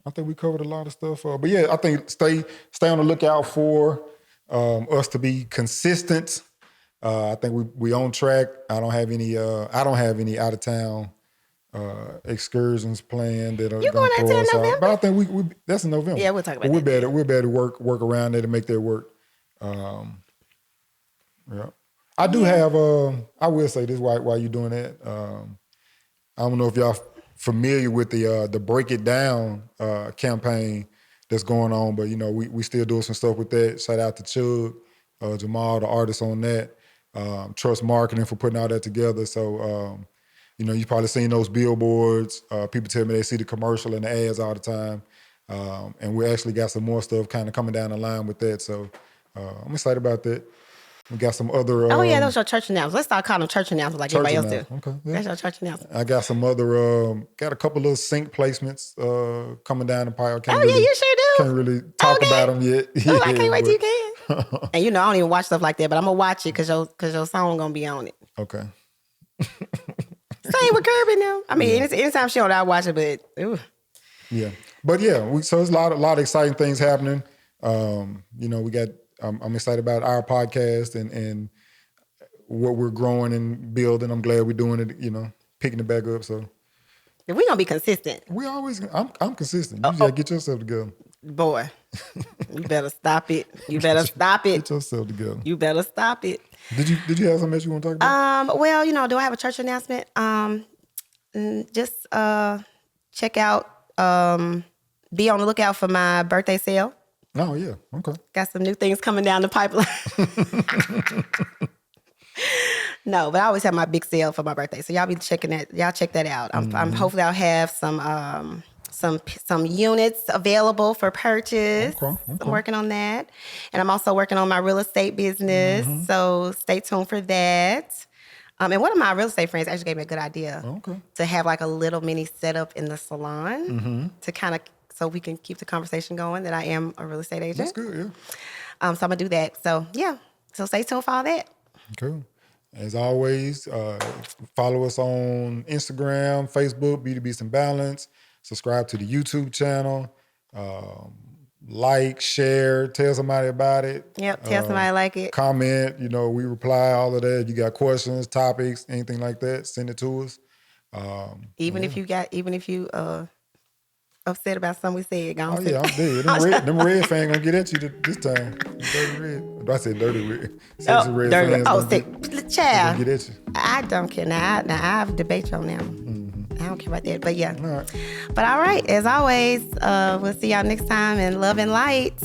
I think we covered a lot of stuff. But yeah, I think stay on the lookout for us to be consistent. I think we on track. I don't have any out of town excursions planned that are you going out to November? But I think we that's in November. Yeah, we'll talk about that. We're better to work around there to make that work. Yeah. I do have I will say this while you're doing that. I don't know if y'all familiar with the Break It Down campaign that's going on, but we still doing some stuff with that. Shout out to Chug, Jamal, the artist on that. Trust Marketing for putting all that together. So you've probably seen those billboards. People tell me they see the commercial and the ads all the time. And we actually got some more stuff kind of coming down the line with that. So I'm excited about that. We got some other. Oh yeah, those are your church announcements. Let's start calling them church announcements like everybody else do. Okay, yeah. That's your church announcements. I got some other. Got a couple of sync placements coming down the pipe. Yeah, you sure do. Can't really talk about them yet. Oh, I can't wait till you can. And I don't even watch stuff like that, but I'm gonna watch it because your song gonna be on it. Okay. Same with Kirby now. I mean, anytime she on, I watch it, but ooh. Yeah, but yeah, so there's a lot of exciting things happening. We got. I'm excited about our podcast and what we're growing and building. I'm glad we're doing it. Picking it back up. So we're gonna be consistent. We always. I'm consistent. You just gotta get yourself together. Boy, you better stop it. You better stop it. Get yourself together. You better stop it. Did you have something else you want to talk about? Well, do I have a church announcement? Just check out. Be on the lookout for my birthday sale. Oh yeah, okay. Got some new things coming down the pipeline. No, but I always have my big sale for my birthday, so y'all be checking that. Y'all check that out. I'm hopefully I'll have some units available for purchase. Okay. I'm working on that, and I'm also working on my real estate business. So stay tuned for that. And one of my real estate friends actually gave me a good idea to have like a little mini setup in the salon to kind of so we can keep the conversation going that I am a real estate agent. That's good, yeah. So I'm gonna do that. So yeah, so stay tuned for all that. Cool. As always, follow us on Instagram, Facebook, beautybeatsbalance. Subscribe to the YouTube channel. Like, share, tell somebody about it. Yep, tell somebody like it. Comment, we reply, all of that. You got questions, topics, anything like that, send it to us. Even if you upset about something we said, go on. Oh yeah, I'm dead. Them red fans gonna get at you this time. Dirty red. I said dirty red. Sexy red dirty fans. Child. Get at you. I don't care. Now I have a debate on them. I don't care about that. But yeah. All right. But all right, as always, we'll see y'all next time in love and light.